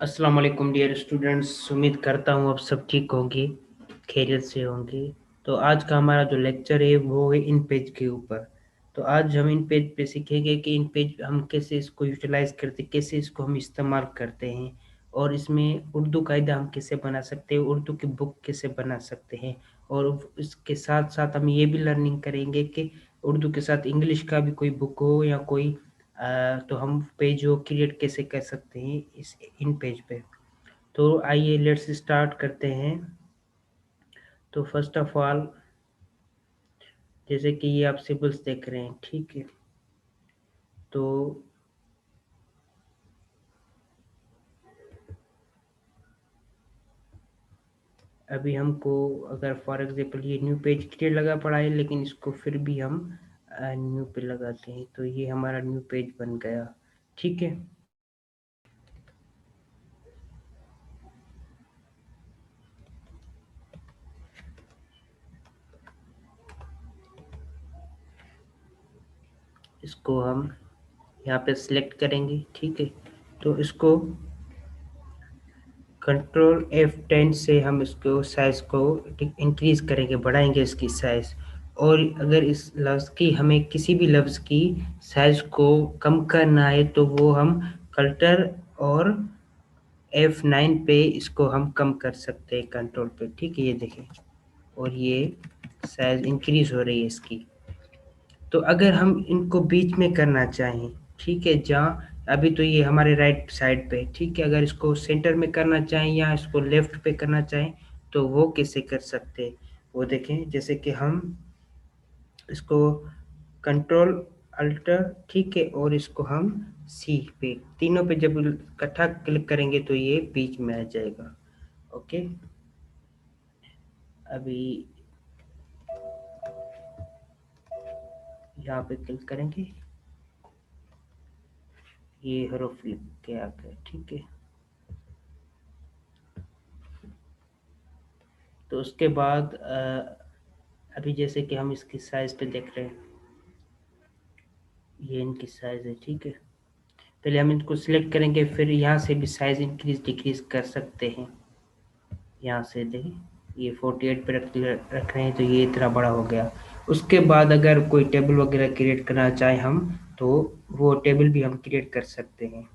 अस्सलाम वालेकुम dear students. उम्मीद करता हूँ आप सब ठीक होंगे, खैरियत से होंगे। तो आज का हमारा जो लेक्चर है वो है इन पेज के ऊपर। तो आज हम इन पेज पे सीखेंगे कि इन पेज हम कैसे इसको यूटिलाइज करते, कैसे इसको हम इस्तेमाल करते हैं, और इसमें उर्दू कायदा हम कैसे बना सकते हैं, उर्दू की बुक कैसे बना सकते हैं। और इसके साथ साथ हम ये भी लर्निंग करेंगे कि उर्दू के साथ इंग्लिश का भी कोई बुक हो या कोई तो हम पेज वो क्रिएट कैसे कर सकते हैं इस इन पेज पे। तो आइए लेट्स स्टार्ट करते हैं। तो फर्स्ट ऑफ ऑल, जैसे कि ये आप सिंबल्स देख रहे हैं, ठीक है। तो अभी हमको अगर फॉर एग्जांपल ये न्यू पेज क्रिएट लगा पड़ा है, लेकिन इसको फिर भी हम न्यू पे लगाते हैं तो ये हमारा न्यू पेज बन गया, ठीक है। इसको हम यहाँ पे सिलेक्ट करेंगे, ठीक है। तो इसको कंट्रोल F10 से हम इसको साइज को इंक्रीज करेंगे, बढ़ाएंगे इसकी साइज। और अगर इस लफ्ज़ की हमें किसी भी लफ्ज़ की साइज को कम करना है तो वो हम कल्टर और F9 पे इसको हम कम कर सकते हैं, कंट्रोल पे, ठीक है। ये देखें, और ये साइज इंक्रीज हो रही है इसकी। तो अगर हम इनको बीच में करना चाहें, ठीक है, जहाँ अभी तो ये हमारे राइट साइड पे, ठीक है, अगर इसको सेंटर में करना चाहें या इसको लेफ्ट पे करना चाहें तो वो कैसे कर सकते हैं वो देखें। जैसे कि हम इसको कंट्रोल अल्टर, ठीक है, और इसको हम सी पे, तीनों पे जब इकट्ठा क्लिक करेंगे तो ये बीच में आ जाएगा। ओके, अभी यहाँ पे क्लिक करेंगे, ये हरूफ लिख के आ गया, ठीक है। तो उसके बाद अभी जैसे कि हम इसकी साइज पे देख रहे हैं, ये इनकी साइज है, ठीक है। पहले हम इनको सिलेक्ट करेंगे, फिर यहाँ से भी साइज इंक्रीज डिक्रीज कर सकते हैं। यहाँ से देखें, ये 48 पे रख रहे हैं तो ये इतना बड़ा हो गया। उसके बाद अगर कोई टेबल वगैरह क्रिएट करना चाहे हम, तो वो टेबल भी हम क्रिएट कर सकते हैं।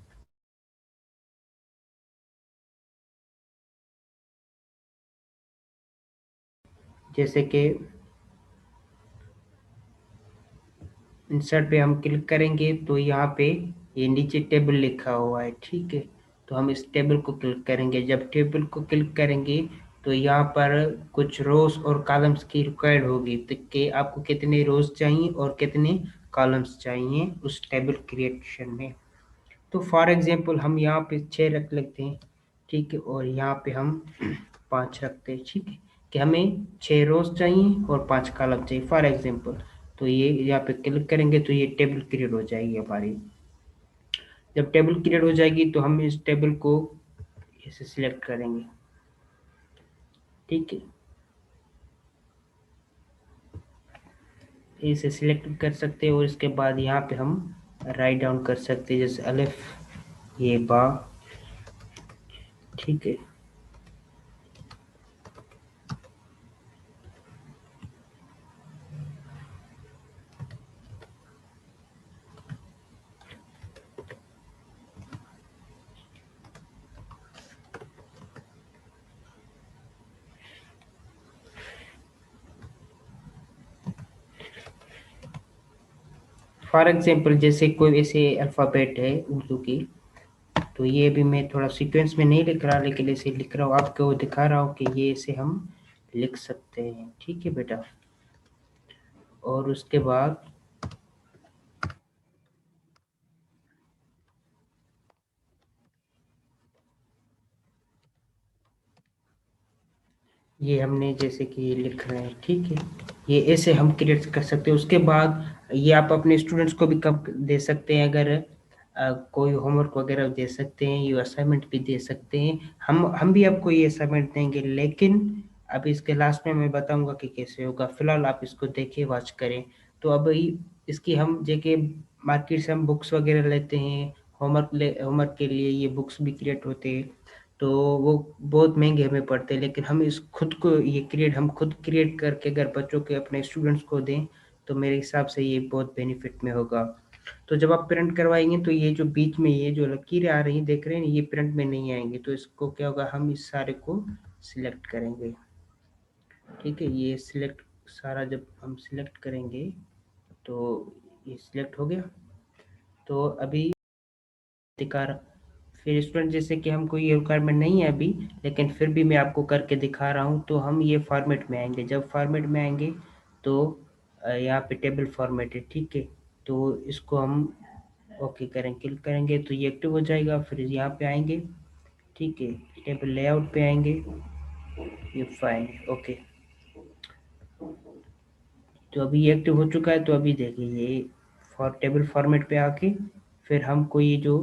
जैसे कि इंसर्ट पे हम क्लिक करेंगे तो यहाँ पे ये नीचे टेबल लिखा हुआ है, ठीक है। तो हम इस टेबल को क्लिक करेंगे। जब टेबल को क्लिक करेंगे तो यहाँ पर कुछ रोज और कॉलम्स की रिक्वायर्ड होगी, तो कि आपको कितने रोज चाहिए और कितने कॉलम्स चाहिए उस टेबल क्रिएशन में। तो फॉर एग्जांपल हम यहाँ पे 6 रख लेते हैं, ठीक है, और यहाँ पे हम 5 रखते हैं, ठीक है, कि हमें 6 रोज चाहिए और 5 कॉलम चाहिए फॉर एग्जांपल। तो ये यहाँ पे क्लिक करेंगे तो ये टेबल क्रिएट हो जाएगी हमारी। जब टेबल क्रिएट हो जाएगी तो हम इस टेबल को ऐसे सिलेक्ट करेंगे, ठीक है, इसे सिलेक्ट कर सकते हैं। और इसके बाद यहाँ पे हम राइट डाउन कर सकते हैं, जैसे अलिफ, ये बा, ठीक है। फॉर एग्जांपल जैसे कोई ऐसे अल्फ़ाबेट है उर्दू की, तो ये भी मैं थोड़ा सीक्वेंस में नहीं लिख रहा, लेकिन ऐसे लिख रहा हूँ, आपको दिखा रहा हूँ कि ये ऐसे हम लिख सकते हैं, ठीक है बेटा। और उसके बाद ये हमने जैसे कि ये लिख रहे हैं, ठीक है, ये ऐसे हम क्रिएट कर सकते हैं। उसके बाद ये आप अपने स्टूडेंट्स को भी कब दे सकते हैं, अगर कोई होमवर्क वगैरह दे सकते हैं, ये असाइनमेंट भी दे सकते हैं। हम भी आपको ये असाइनमेंट देंगे, लेकिन अब इसके लास्ट में मैं बताऊंगा कि कैसे होगा। फिलहाल आप इसको देखिए, वॉच करें। तो अब इसकी हम जेके मार्केट से हम बुक्स वगैरह लेते हैं, होमवर्क के लिए ये बुक्स भी क्रिएट होते हैं, तो वो बहुत महंगे हमें पड़ते हैं, लेकिन हम इस खुद को ये क्रिएट हम खुद क्रिएट करके अगर बच्चों के अपने स्टूडेंट्स को दें तो मेरे हिसाब से ये बहुत बेनिफिट में होगा। तो जब आप प्रिंट करवाएंगे तो ये जो बीच में ये जो लकीरें आ रही हैं देख रहे हैं, ये प्रिंट में नहीं आएंगे, तो इसको क्या होगा, हम इस सारे को सिलेक्ट करेंगे। ठीक है, ये सिलेक्ट सारा जब हम सिलेक्ट करेंगे तो ये सिलेक्ट हो गया। तो अभी दिखा रहा, फिर स्टूडेंट जैसे कि हमको ये रिक्वायरमेंट नहीं है अभी, लेकिन फिर भी मैं आपको करके दिखा रहा हूँ। तो हम ये फॉर्मेट में आएंगे, जब फॉर्मेट में आएंगे तो यहाँ पे टेबल फॉर्मेट है, ठीक है, तो इसको हम ओके करेंगे, क्लिक करेंगे तो ये एक्टिव हो जाएगा। फिर यहाँ पे आएंगे, ठीक है, टेबल लेआउट पे आएंगे, ये फाइन ओके। तो अभी ये एक्टिव हो चुका है, तो अभी देखिए ये फॉर टेबल फॉर्मेट पे आके फिर हमको ये जो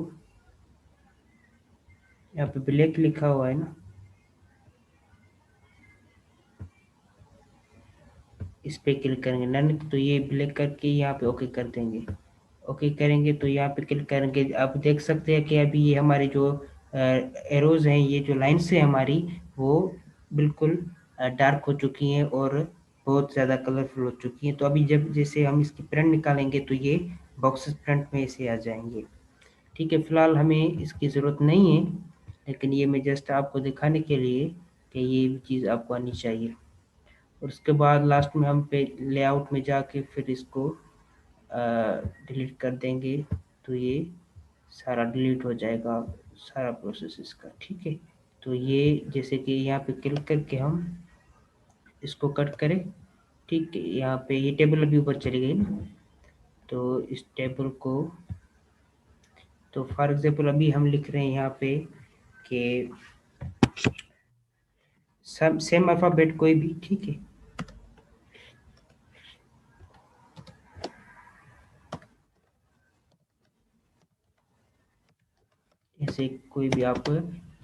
यहाँ पे ब्लैक लिखा हुआ है ना, इस पे क्लिक करेंगे नन, तो ये ब्लैक करके यहाँ पे ओके कर देंगे। ओके करेंगे तो यहाँ पे क्लिक करेंगे, आप देख सकते हैं कि अभी ये हमारी जो एरोज हैं, ये जो लाइन्स है हमारी, वो बिल्कुल डार्क हो चुकी हैं और बहुत ज़्यादा कलरफुल हो चुकी हैं। तो अभी जब जैसे हम इसकी प्रिंट निकालेंगे तो ये बॉक्सेस प्रिंट में ऐसे आ जाएंगे। ठीक है, फिलहाल हमें इसकी ज़रूरत नहीं है, लेकिन ये मैं जस्ट आपको दिखाने के लिए कि ये भी चीज़ आपको आनी चाहिए। और उसके बाद लास्ट में हम पे लेआउट में जाके फिर इसको डिलीट कर देंगे, तो ये सारा डिलीट हो जाएगा, सारा प्रोसेस इसका। ठीक है, तो ये जैसे कि यहाँ पे क्लिक करके हम इसको कट करें, ठीक है, यहाँ पे ये टेबल अभी ऊपर चली गई ना, तो इस टेबल को, तो फॉर एग्जांपल अभी हम लिख रहे हैं यहाँ पे कि सब सेम अल्फ़ाबेट कोई भी, ठीक है, ऐसे कोई भी आप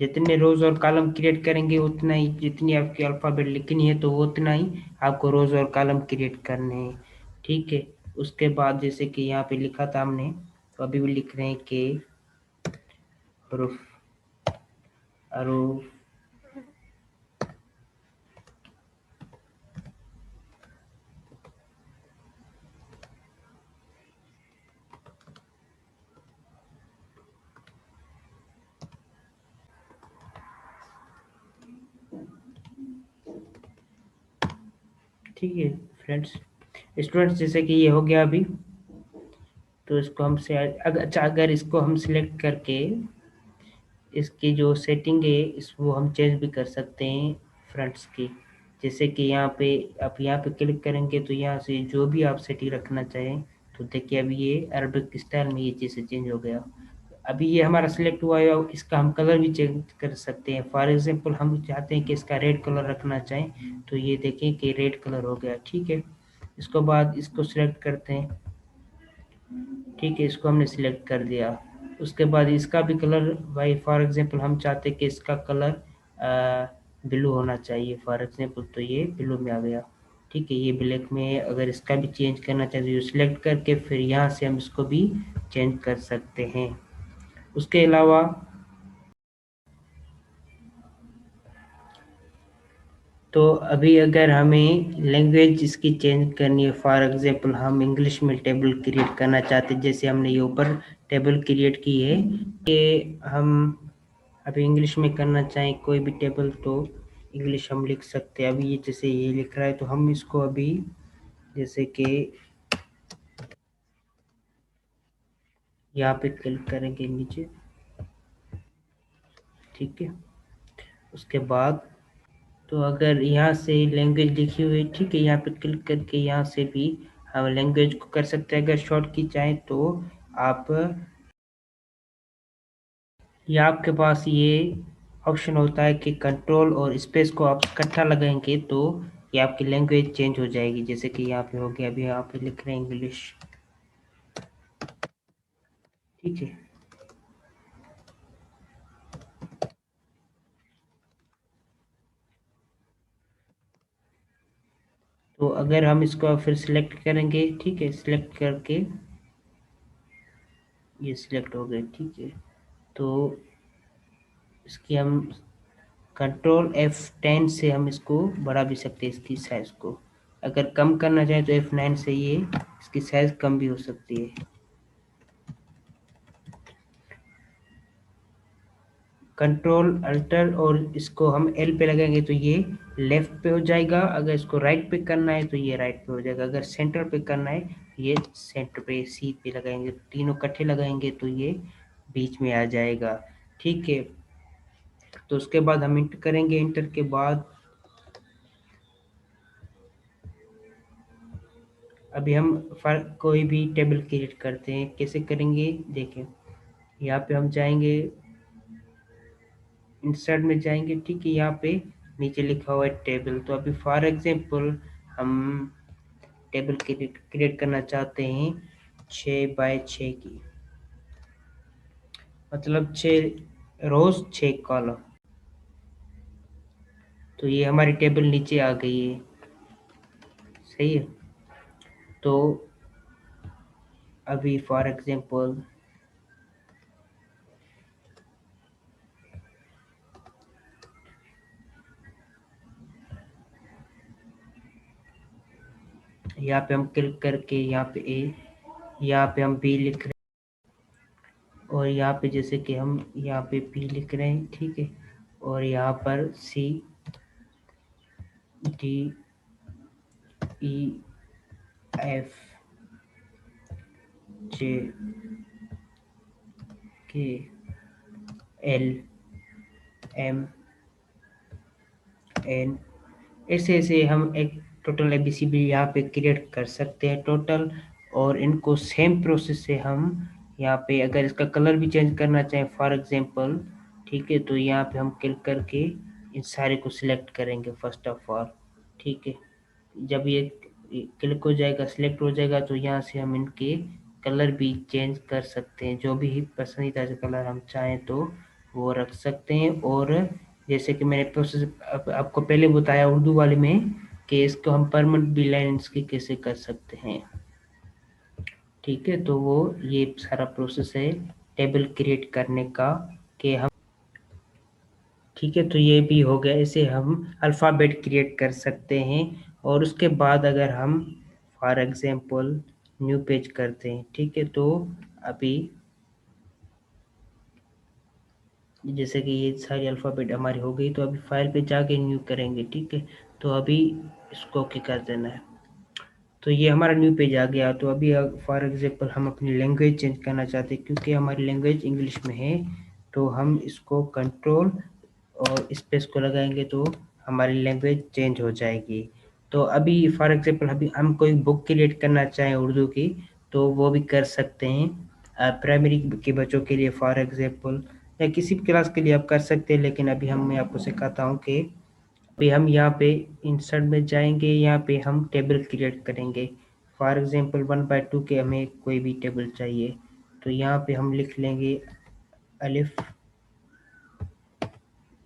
जितने रोज और कॉलम क्रिएट करेंगे उतना ही, जितनी आपकी अल्फ़ाबेट लिखनी है तो वो उतना ही आपको रोज और कॉलम क्रिएट करने हैं। ठीक है, उसके बाद जैसे कि यहाँ पे लिखा था हमने, तो अभी भी लिख रहे हैं कि हरूफ हरूफ ठीक है फ्रेंड्स, स्टूडेंट्स जैसे कि ये हो गया अभी, तो इसको हम से अच्छा, अगर इसको हम सिलेक्ट करके इसकी जो सेटिंग है इस वो हम चेंज भी कर सकते हैं फ्रंट्स की। जैसे कि यहाँ पे आप यहाँ पे क्लिक करेंगे तो यहाँ से जो भी आप सेटिंग रखना चाहें, तो देखिए अभी ये अरबिक स्टाइल में ये चीज़ें चेंज हो गया। अभी ये हमारा सिलेक्ट हुआ है, इसका हम कलर भी चेंज कर सकते हैं। फॉर एग्जांपल हम चाहते हैं कि इसका रेड कलर रखना चाहें, तो ये देखें कि रेड कलर हो गया। ठीक है, इसको बाद इसको सिलेक्ट करते हैं, ठीक है, इसको हमने सिलेक्ट कर दिया। उसके बाद इसका भी कलर, भाई फॉर एग्जांपल हम चाहते हैं कि इसका कलर ब्लू होना चाहिए, फॉर एग्जांपल, तो ये ब्लू में आ गया। ठीक है, ये ब्लैक में है, अगर इसका भी चेंज करना चाहिए तो सिलेक्ट करके फिर यहाँ से हम इसको भी चेंज कर सकते हैं। उसके अलावा तो अभी अगर हमें लैंग्वेज इसकी चेंज करनी है, फॉर एग्जांपल हम इंग्लिश में टेबल क्रिएट करना चाहते हैं, जैसे हमने ये ऊपर टेबल क्रिएट की है, कि हम अभी इंग्लिश में करना चाहें कोई भी टेबल, तो इंग्लिश हम लिख सकते हैं। अभी ये जैसे ये लिख रहा है तो हम इसको अभी जैसे कि यहाँ पे क्लिक करेंगे नीचे, ठीक है, उसके बाद तो अगर यहाँ से लैंग्वेज लिखी हुई है, ठीक है, यहाँ पे क्लिक करके यहाँ से भी हम लैंग्वेज को कर सकते हैं। अगर शॉर्ट की चाहें तो आप, या आपके पास ये ऑप्शन होता है कि कंट्रोल और स्पेस को आप इकट्ठा लगाएंगे तो ये आपकी लैंग्वेज चेंज हो जाएगी। जैसे कि यहाँ पे हो गया, अभी यहाँ पे लिख रहे हैं इंग्लिश, ठीक है, तो अगर हम इसको फिर सिलेक्ट करेंगे, ठीक है, सिलेक्ट करके ये सिलेक्ट हो गए, ठीक है। तो इसकी हम कंट्रोल F10 से हम इसको बढ़ा भी सकते हैं, इसकी साइज को। अगर कम करना चाहें तो F9 से ये इसकी साइज कम भी हो सकती है। कंट्रोल अल्टर और इसको हम L पे लगाएंगे तो ये लेफ्ट पे हो जाएगा, अगर इसको राइट पे करना है तो ये राइट पे हो जाएगा, अगर सेंटर पे करना है ये सेंटर पे, C पे लगाएंगे, तीनों इकट्ठे लगाएंगे तो ये बीच में आ जाएगा, ठीक है। तो उसके बाद हम इंटर करेंगे, इंटर के बाद अभी हम कोई भी टेबल क्रिएट करते हैं, कैसे करेंगे देखें। यहाँ पे हम जाएंगे, इंसर्ट में जाएंगे, ठीक है। यहाँ पे नीचे लिखा हुआ है टेबल, तो अभी फॉर एग्जांपल हम टेबल क्रिएट करना चाहते हैं 6 बाय 6 की, मतलब 6 रोज 6 कॉलम। तो ये हमारी टेबल नीचे आ गई है, सही है। तो अभी फॉर एग्जांपल यहाँ पे हम क्लिक करके यहाँ पे A, यहाँ पे हम B लिख रहे हैं, और यहाँ पे जैसे कि हम यहाँ पे P लिख रहे हैं, ठीक है। और यहाँ पर CDEFGHLMN, ऐसे ऐसे हम एक टोटल ABCD यहाँ पे क्रिएट कर सकते हैं टोटल। और इनको सेम प्रोसेस से हम यहाँ पे अगर इसका कलर भी चेंज करना चाहें फॉर एग्जांपल, ठीक है, तो यहाँ पे हम क्लिक करके इन सारे को सिलेक्ट करेंगे फर्स्ट ऑफ ऑल, ठीक है। जब ये क्लिक हो जाएगा, सिलेक्ट हो जाएगा, तो यहाँ से हम इनके कलर भी चेंज कर सकते हैं, जो भी पसंदीदा से कलर हम चाहें तो वो रख सकते हैं। और जैसे कि मैंने प्रोसेस आपको पहले बताया उर्दू वाले में कि इसको हम परमानेंट भी लाइन्स की कैसे कर सकते हैं, ठीक है। तो वो ये सारा प्रोसेस है टेबल क्रिएट करने का कि हम, ठीक है। तो ये भी हो गया, इसे हम अल्फ़ाबेट क्रिएट कर सकते हैं। और उसके बाद अगर हम फॉर एग्जांपल न्यू पेज करते हैं, ठीक है, तो अभी जैसे कि ये सारी अल्फ़ाबेट हमारी हो गई, तो अभी फाइल पे जाके न्यू करेंगे, ठीक है। तो अभी इसको ओके कर देना है, तो ये हमारा न्यू पेज आ गया। तो अभी फॉर एग्जांपल हम अपनी लैंग्वेज चेंज करना चाहते हैं, क्योंकि हमारी लैंग्वेज इंग्लिश में है, तो हम इसको कंट्रोल और स्पेस को लगाएंगे तो हमारी लैंग्वेज चेंज हो जाएगी। तो अभी फॉर एग्जांपल अभी हम कोई बुक क्रिएट करना चाहें उर्दू की, तो वो भी कर सकते हैं प्राइमरी के बच्चों के लिए फॉर एग्जांपल, या किसी भी क्लास के लिए आप कर सकते हैं। लेकिन अभी मैं आपको सिखाता हूँ कि अभी हम यहाँ पे इंसर्ट में जाएंगे, यहाँ पे हम टेबल क्रिएट करेंगे। फॉर एग्जांपल 1/2 के हमें कोई भी टेबल चाहिए, तो यहाँ पे हम लिख लेंगे अलिफ,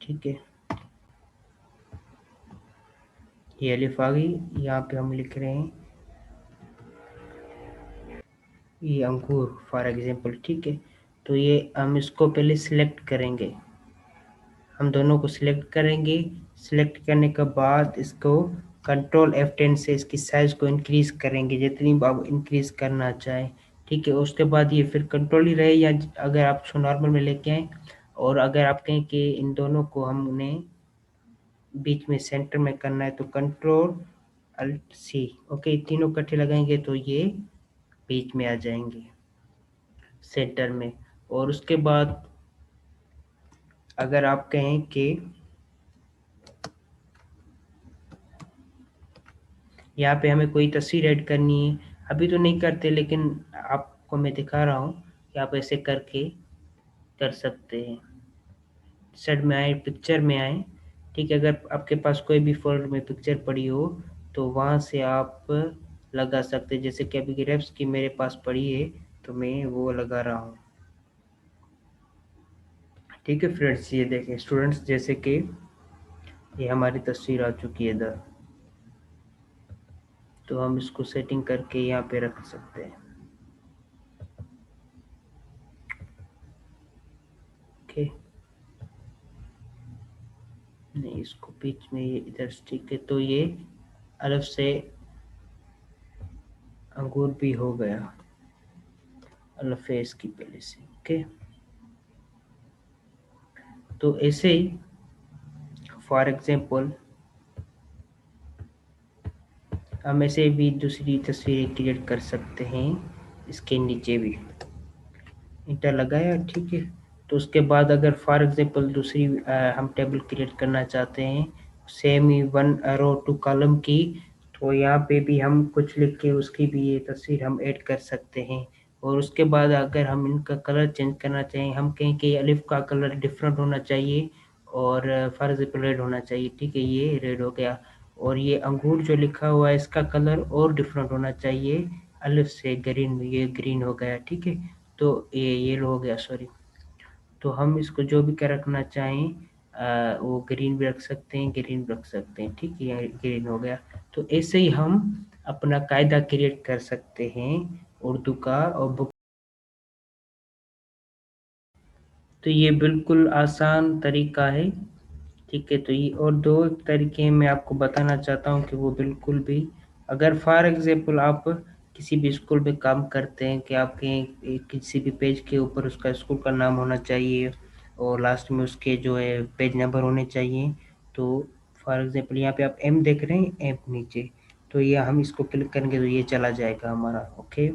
ठीक है। ये अलिफ आ गई, यहाँ पे हम लिख रहे हैं ये अंकुर फॉर एग्जांपल, ठीक है। तो ये हम इसको पहले सिलेक्ट करेंगे, हम दोनों को सिलेक्ट करेंगे। सिलेक्ट करने के बाद इसको कंट्रोल F10 से इसकी साइज को इंक्रीज करेंगे जितनी आप इंक्रीज करना चाहें, ठीक है। उसके बाद ये फिर कंट्रोल ही रहे, या अगर आप इसको नॉर्मल में लेके आए, और अगर आप कहें कि इन दोनों को हमने बीच में सेंटर में करना है तो Ctrl+Alt+C, ओके, तीनों इकट्ठे लगाएंगे तो ये बीच में आ जाएंगे सेंटर में। और उसके बाद अगर आप कहें कि यहाँ पे हमें कोई तस्वीर ऐड करनी है, अभी तो नहीं करते, लेकिन आपको मैं दिखा रहा हूँ कि आप ऐसे करके कर सकते हैं। सेट में आए, पिक्चर में आए, ठीक है। अगर आपके पास कोई भी फोल्डर में पिक्चर पड़ी हो तो वहाँ से आप लगा सकते हैं, जैसे कि अभी ग्रेप्स की मेरे पास पड़ी है तो मैं वो लगा रहा हूँ, ठीक है फ्रेंड्स। ये देखें स्टूडेंट्स, जैसे कि ये हमारी तस्वीर आ चुकी है इधर, तो हम इसको सेटिंग करके यहाँ पे रख सकते हैं। नहीं, इसको बीच में ये इधर ठीक है, तो ये अरब से अंगूर भी हो गया अल्फेज की पहले से। ओके, तो ऐसे ही फॉर एग्जांपल हम ऐसे भी दूसरी तस्वीरें क्रिएट कर सकते हैं, इसके नीचे भी इंटर लगाया, ठीक है। तो उसके बाद अगर फॉर एग्जांपल दूसरी हम टेबल क्रिएट करना चाहते हैं, सेम ही 1 रो 2 कॉलम की, तो यहाँ पे भी हम कुछ लिख के उसकी भी ये तस्वीर हम ऐड कर सकते हैं। और उसके बाद अगर हम इनका कलर चेंज करना चाहें, हम कहें कि अलिफ का कलर डिफरेंट होना चाहिए और फॉर एग्जांपल रेड होना चाहिए, ठीक है, ये रेड हो गया। और ये अंगूर जो लिखा हुआ है इसका कलर और डिफरेंट होना चाहिए, अलिफ से ग्रीन, ये ग्रीन हो गया, ठीक है। तो ये येलो हो गया, सॉरी। तो हम इसको जो भी क्या रखना चाहें, वो ग्रीन भी रख सकते हैं, ग्रीन भी रख सकते हैं, ठीक है, ये ग्रीन हो गया। तो ऐसे ही हम अपना कायदा क्रिएट कर सकते हैं उर्दू का। और बुक, तो ये बिल्कुल आसान तरीका है, ठीक है। तो ये और दो तरीके मैं आपको बताना चाहता हूँ कि वो बिल्कुल भी, अगर फॉर एग्जांपल आप किसी भी स्कूल में काम करते हैं कि आपके किसी भी पेज के ऊपर उसका स्कूल का नाम होना चाहिए और लास्ट में उसके जो है पेज नंबर होने चाहिए। तो फॉर एग्जांपल यहाँ पे आप एम देख रहे हैं, एम नीचे, तो ये हम इसको क्लिक करेंगे तो ये चला जाएगा हमारा। ओके,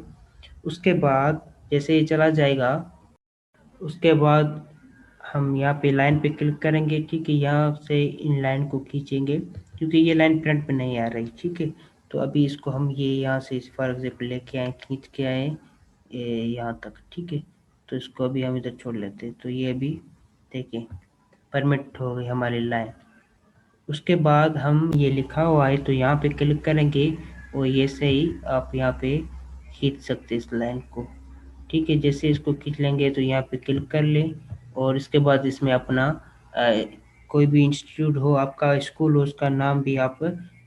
उसके बाद जैसे ये चला जाएगा, उसके बाद हम यहाँ पे लाइन पे क्लिक करेंगे, ठीक है, यहाँ से इन लाइन को खींचेंगे क्योंकि ये लाइन फ्रंट पे नहीं आ रही, ठीक है। तो अभी इसको हम ये यहाँ से फॉर एग्जाम्पल लेके आए, खींच के आए यहाँ तक, ठीक है। तो इसको अभी हम इधर छोड़ लेते हैं, तो ये अभी देखें परमिट हो गई हमारी लाइन। उसके बाद हम ये लिखा हुआ है तो यहाँ पे क्लिक करेंगे और ये से ही आप यहाँ पे खींच सकते इस लाइन को, ठीक है। जैसे इसको खींच लेंगे तो यहाँ पे क्लिक कर लें और इसके बाद इसमें अपना अ, कोई भी इंस्टीट्यूट हो, आपका स्कूल हो, उसका नाम भी आप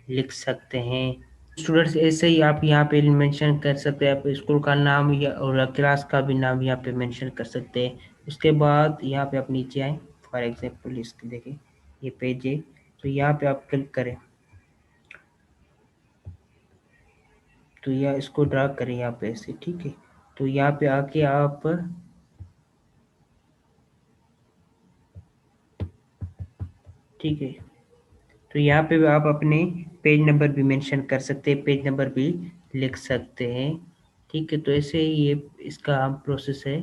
लिख सकते हैं। स्टूडेंट्स ऐसे ही आप यहाँ पे मेंशन कर सकते हैं, आप स्कूल का नाम या और क्लास का भी नाम यहाँ पे मेंशन कर सकते हैं। उसके बाद यहाँ पे आप नीचे आए, फॉर एग्जांपल इसके देखें ये पेज है, तो यहाँ पे आप क्लिक करें, तो यह इसको ड्रा करें यहाँ पे ऐसे, ठीक है। तो यहाँ पे आके आप, ठीक है, तो यहाँ पे भी आप अपने पेज नंबर भी मेंशन कर सकते हैं, पेज नंबर भी लिख सकते हैं, ठीक है। तो ऐसे ही ये इसका हम प्रोसेस है।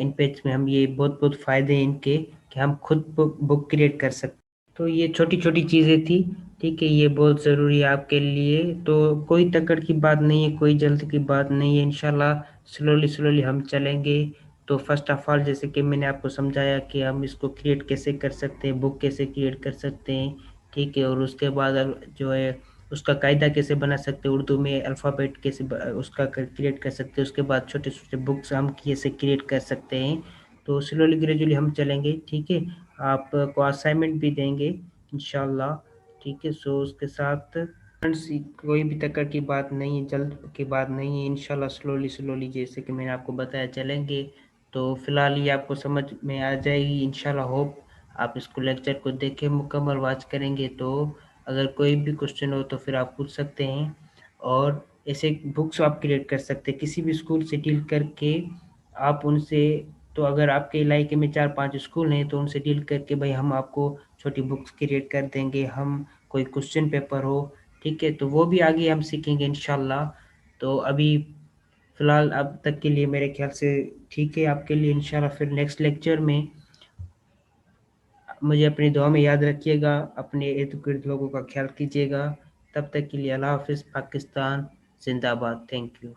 इन पेज में हम ये बहुत बहुत फ़ायदे हैं इनके कि हम खुद बुक क्रिएट कर सकते हैं। तो ये छोटी-छोटी चीज़ें थी, ठीक है, ये बहुत ज़रूरी है आपके लिए। तो कोई तकड़ की बात नहीं है, कोई जल्द की बात नहीं है, इंशाल्लाह स्लोली स्लोली हम चलेंगे। तो फर्स्ट ऑफ ऑल जैसे कि मैंने आपको समझाया कि हम इसको क्रिएट कैसे कर सकते हैं, बुक कैसे क्रिएट कर सकते हैं, ठीक है। और उसके बाद जो है उसका कायदा कैसे बना सकते हैं, उर्दू में अल्फ़ाबेट कैसे उसका क्रिएट कर सकते हैं, उसके बाद छोटे-छोटे बुक्स हम कैसे क्रिएट कर सकते हैं। तो स्लोली ग्रेजुअली हम चलेंगे, ठीक है। आपको असाइनमेंट भी देंगे इंशाल्लाह, ठीक है। सो उसके साथ फ्रेंड्स कोई भी तकड़ की बात नहीं है, जल्द की बात नहीं है, इंशाल्लाह स्लोली स्लोली जैसे कि मैंने आपको बताया चलेंगे। तो फिलहाल ये आपको समझ में आ जाएगी इंशाल्लाह, होप आप इसको लेक्चर को देख के मुकम्मल वॉच करेंगे। तो अगर कोई भी क्वेश्चन हो तो फिर आप पूछ सकते हैं। और ऐसे बुक्स आप क्रिएट कर सकते हैं किसी भी स्कूल से डील करके, आप उनसे, तो अगर आपके इलाके में 4-5 स्कूल हैं तो उनसे डील करके भाई हम आपको छोटी बुक्स क्रिएट कर देंगे, हम कोई क्वेश्चन पेपर हो, ठीक है, तो वो भी आगे हम सीखेंगे इंशाल्लाह। तो अभी फ़िलहाल अब तक के लिए मेरे ख़्याल से ठीक है आपके लिए, इंशाल्लाह फिर नेक्स्ट लेक्चर में मुझे अपनी दुआ में याद रखिएगा, अपने इर्द-गिर्द लोगों का ख़्याल कीजिएगा। तब तक के लिए अल्लाह हाफ़िज़, पाकिस्तान ज़िंदाबाद। Thank you.